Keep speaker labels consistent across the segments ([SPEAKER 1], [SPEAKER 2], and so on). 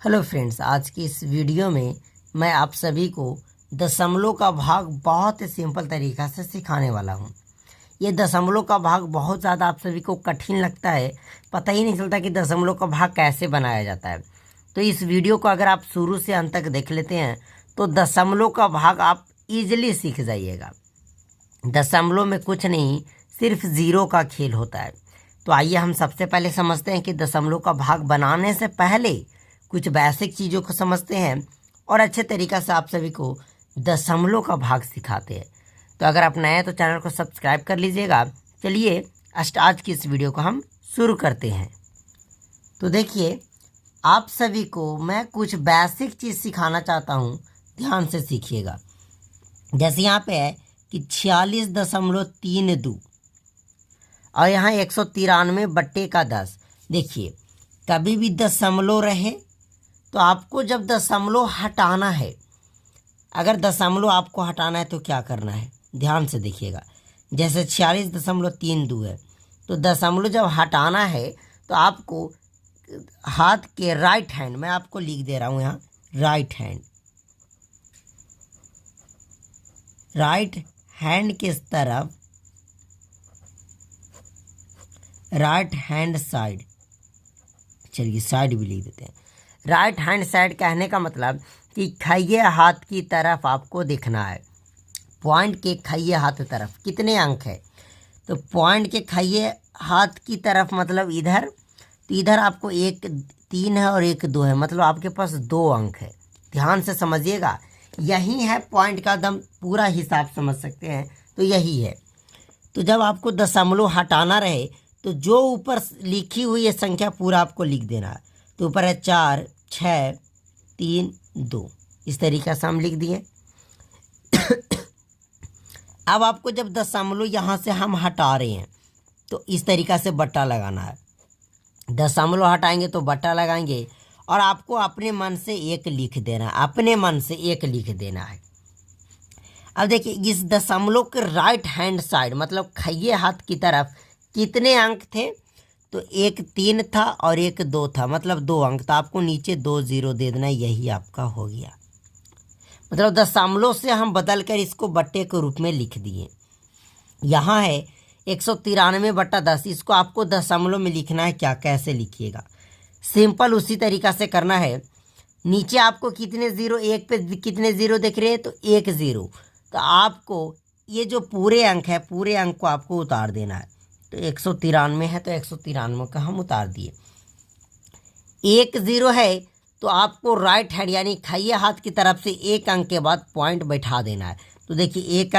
[SPEAKER 1] Hello friends, आज की इस वीडियो में मैं आप सभी को दशमलव का भाग बहुत ही सिंपल तरीक़ा से सिखाने वाला हूं। ये दशमलव का भाग बहुत ज़्यादा आप सभी को कठिन लगता है, पता ही नहीं चलता कि दशमलव का भाग कैसे बनाया जाता है। तो इस वीडियो को अगर आप शुरू से अंत तक देख लेते हैं तो दशमलव का भाग आप ईजिली सीख जाइएगा। दशमलव में कुछ नहीं, सिर्फ ज़ीरो का खेल होता है। तो आइए हम सबसे पहले समझते हैं कि दशमलव का भाग बनाने से पहले कुछ बेसिक चीज़ों को समझते हैं और अच्छे तरीक़ा से आप सभी को दशमलव का भाग सिखाते हैं। तो अगर आप नए हैं तो चैनल को सब्सक्राइब कर लीजिएगा। चलिए आज की इस वीडियो को हम शुरू करते हैं। तो देखिए, आप सभी को मैं कुछ बेसिक चीज़ सिखाना चाहता हूँ, ध्यान से सीखिएगा। जैसे यहाँ पे है कि 46.32 और यहाँ 193/10। देखिए, कभी भी दशमलव रहे तो आपको जब दशमलव हटाना है, अगर दशमलव आपको हटाना है तो क्या करना है, ध्यान से देखिएगा। जैसे 46.32 है तो दशमलव जब हटाना है तो आपको हाथ के राइट हैंड, मैं आपको लिख दे रहा हूँ यहाँ, राइट हैंड के तरफ, राइट हैंड साइड, चलिए साइड भी लिख देते हैं। राइट हैंड साइड कहने का मतलब कि खइये हाथ की तरफ आपको दिखना है। पॉइंट के खइये हाथ की तरफ कितने अंक है, तो पॉइंट के खइये हाथ की तरफ मतलब इधर, तो इधर आपको 1 3 है और 1 2 है, मतलब आपके पास 2 अंक है। ध्यान से समझिएगा, यही है पॉइंट का दम, पूरा हिसाब समझ सकते हैं, तो यही है। तो जब आपको दशमलव हटाना रहे तो जो ऊपर लिखी हुई है संख्या पूरा आपको लिख देना है। तो ऊपर है 4 6 3 2, इस तरीक़े से हम लिख दिए। अब आपको जब दशमलव यहाँ से हम हटा रहे हैं तो इस तरीक़ा से बट्टा लगाना है। दशमलव हटाएंगे तो बट्टा लगाएंगे और आपको अपने मन से 1 लिख देना है, अपने मन से 1 लिख देना है। अब देखिए, इस दशमलव के राइट हैंड साइड मतलब खइये हाथ की तरफ कितने अंक थे, तो 1 3 था और 1 2 था, मतलब 2 अंक। तो आपको नीचे 2 0 दे देना, यही आपका हो गया। मतलब दशमलव से हम बदल कर इसको बट्टे के रूप में लिख दिए। यहाँ है 193/10, इसको आपको दशमलव में लिखना है। क्या, कैसे लिखिएगा, सिंपल उसी तरीक़ा से करना है। नीचे आपको कितने ज़ीरो, 1 पे कितने ज़ीरो दिख रहे हैं, तो 1 0। तो आपको ये जो पूरे अंक है, पूरे अंक को आपको उतार देना है। तो 193 है तो 193 का हम उतार दिए। 1 0 है तो आपको राइट हैंड यानी खइये हाथ की तरफ से 1 अंक के बाद पॉइंट बैठा देना है। तो देखिए, 1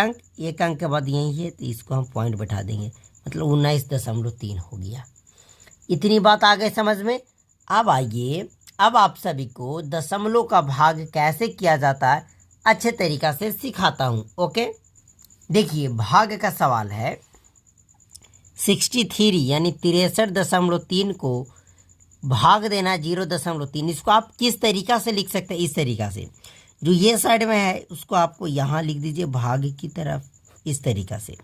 [SPEAKER 1] अंक के बाद यही है, तो इसको हम पॉइंट बैठा देंगे, मतलब 19.3 हो गया। इतनी बात आ गई समझ में। अब आइए, अब आप सभी को दशमलव का भाग कैसे किया जाता है अच्छे तरीक़ा से सिखाता हूँ। ओके, देखिए, भाग का सवाल है 63 यानी 63.3 को भाग देना 0.3। इसको आप किस तरीक़ा से लिख सकते हैं, इस तरीक़ा से, जो ये साइड में है उसको आपको यहाँ लिख दीजिए भाग की तरफ, इस तरीक़ा से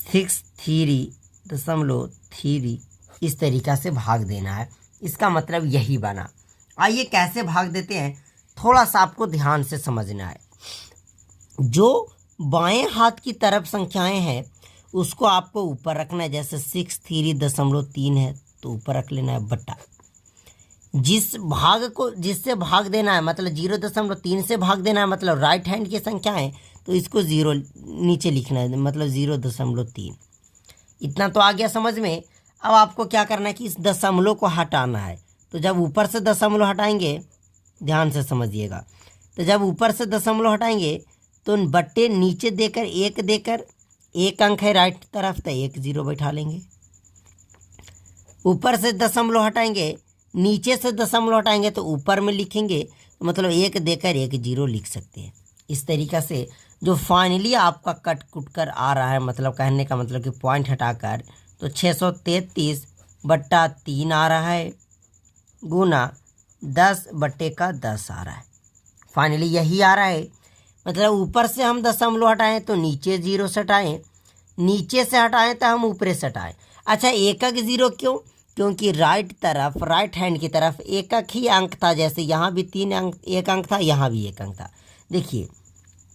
[SPEAKER 1] 63.3 इस तरीक़ा से भाग देना है। इसका मतलब यही बना। आइए कैसे भाग देते हैं, थोड़ा सा आपको ध्यान से समझना है। जो बाएं हाथ की तरफ संख्याएं हैं उसको आपको ऊपर रखना है। जैसे 63.3 है तो ऊपर रख लेना है बट्टा। जिस भाग को, जिससे भाग देना है, मतलब 0.3 से भाग देना है, मतलब राइट हैंड की संख्या है, तो इसको 0 नीचे लिखना है, मतलब 0.3। इतना तो आ गया समझ में। अब आपको क्या करना है कि इस दशमलव को हटाना है। तो जब ऊपर से दशमलव हटाएंगे, ध्यान से समझिएगा, तो जब ऊपर से दशमलव हटाएंगे तो बट्टे नीचे देकर 1 देकर, 1 अंक है राइट तरफ, तो 1 0 बैठा लेंगे। ऊपर से दशमलव हटाएंगे, नीचे से दशमलव हटाएंगे तो ऊपर में लिखेंगे, तो मतलब 1 देकर 1 0 लिख सकते हैं। इस तरीक़ा से जो फाइनली आपका कट कुट कर आ रहा है, मतलब कहने का मतलब कि पॉइंट हटाकर, तो 633/3 आ रहा है, गुना 10/10 आ रहा है। फाइनली यही आ रहा है। मतलब ऊपर से हम दशमलव हटाएं तो नीचे 0 से हटाएं, नीचे से हटाएं तो हम ऊपर से हटाएं। अच्छा, 1 0 क्यों, क्योंकि राइट हैंड की तरफ एक ही अंक था, जैसे यहाँ भी 3 अंक, एक अंक था, यहाँ भी एक अंक था। देखिए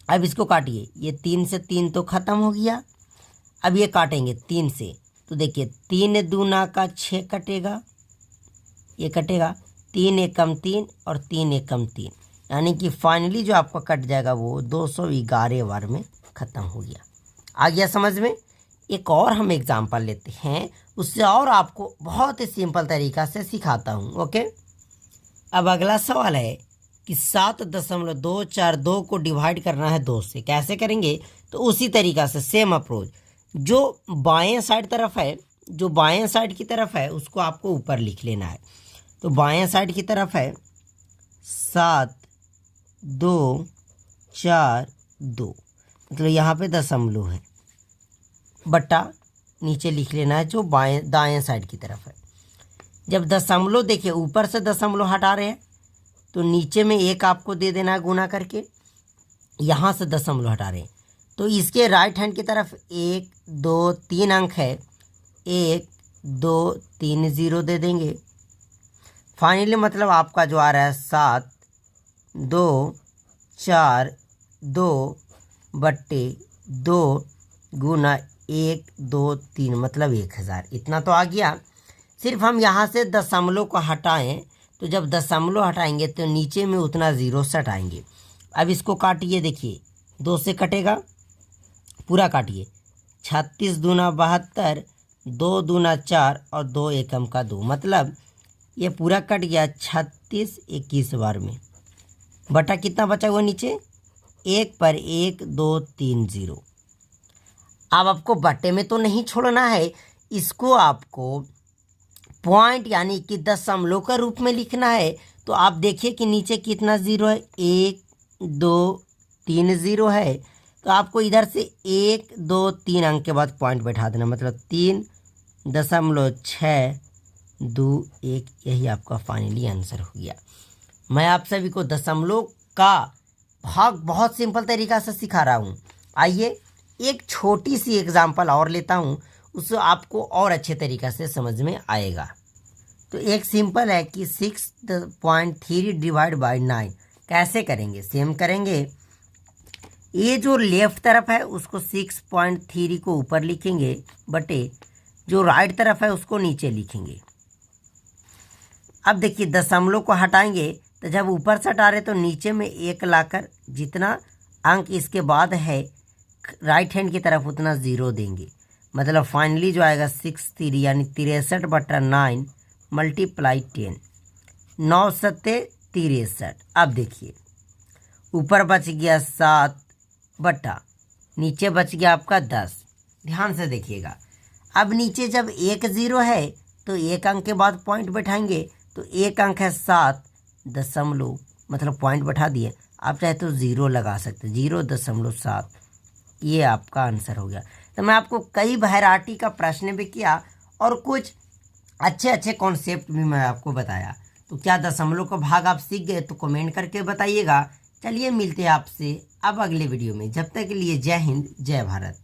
[SPEAKER 1] अब इसको काटिए, ये 3 से 3 तो ख़त्म हो गया। अब ये काटेंगे 3 से, तो देखिए 3 दूना का 6 कटेगा, ये कटेगा, 3 एकम 3 और 3 एकम 3, यानी कि फाइनली जो आपका कट जाएगा वो 211 बार में ख़त्म हो गया। आ गया समझ में? एक और हम एग्जाम्पल लेते हैं, उससे और आपको बहुत ही सिंपल तरीक़ा से सिखाता हूँ। ओके, अब अगला सवाल है कि 7.242 को डिवाइड करना है 2 से, कैसे करेंगे? तो उसी तरीक़ा से सेम अप्रोच, जो बाएं साइड तरफ है, जो बाएं साइड की तरफ है उसको आपको ऊपर लिख लेना है। तो बाएं साइड की तरफ है 7.242, मतलब यहाँ पे दशमलव है, बट्टा नीचे लिख लेना है जो दाएं साइड की तरफ है। जब दशमलव देखिए ऊपर से दशमलव हटा रहे हैं तो नीचे में एक आपको दे देना है गुना करके, यहाँ से दशमलव हटा रहे हैं तो इसके राइट हैंड की तरफ 1 2 3 अंक है, 1 2 3 0 दे देंगे। फाइनली मतलब आपका जो आ रहा है 7.242 बट्टे 2 गुना 1 2 3 मतलब 1000, इतना तो आ गया। सिर्फ हम यहाँ से दशमलव को हटाएं, तो जब दशमलव हटाएंगे तो नीचे में उतना ज़ीरो से हटाएंगे। अब इसको काटिए, देखिए 2 से कटेगा, पूरा काटिए, 36 दूना 72, 2 दूना 4 और 2 एकम का 2, मतलब ये पूरा कट गया 36 21 बार में। बटा कितना बचा हुआ नीचे? 1 पर 1 2 3 0। अब आपको बटे में तो नहीं छोड़ना है, इसको आपको पॉइंट यानी कि दशमलव का रूप में लिखना है। तो आप देखिए कि नीचे कितना ज़ीरो है, 1 2 3 0 है, तो आपको इधर से 1 2 3 अंक के बाद पॉइंट बैठा देना, मतलब 3.621, यही आपका फाइनली आंसर हो गया। मैं आप सभी को दशमलव का भाग बहुत सिंपल तरीक़ा से सिखा रहा हूँ। आइए एक छोटी सी एग्जांपल और लेता हूँ, उससे आपको और अच्छे तरीक़ा से समझ में आएगा। तो एक सिंपल है कि 6.3 डिवाइड बाई 9 कैसे करेंगे? सेम करेंगे, ये जो लेफ्ट तरफ है उसको 6.3 को ऊपर लिखेंगे, बटे जो राइट तरफ है उसको नीचे लिखेंगे। अब देखिए दशमलव को हटाएंगे तो जब ऊपर से हटा रहे तो नीचे में 1 लाकर जितना अंक इसके बाद है राइट हैंड की तरफ उतना ज़ीरो देंगे, मतलब फाइनली जो आएगा 63 यानी 63/9 मल्टीप्लाई 10, 9 सत्ते 63। अब देखिए ऊपर बच गया 7 बटा नीचे बच गया आपका 10। ध्यान से देखिएगा, अब नीचे जब 1 0 है तो 1 अंक के बाद पॉइंट बैठाएंगे, तो 1 अंक है 7 दशमलव, मतलब पॉइंट बैठा दिए। आप चाहे तो 0 लगा सकते, 0.7, ये आपका आंसर हो गया। तो मैं आपको कई वैरायटी का प्रश्न भी किया और कुछ अच्छे अच्छे कॉन्सेप्ट भी मैं आपको बताया। तो क्या दशमलव का भाग आप सीख गए? तो कमेंट करके बताइएगा। चलिए मिलते हैं आपसे अब अगले वीडियो में, जब तक के लिए जय हिंद जय भारत।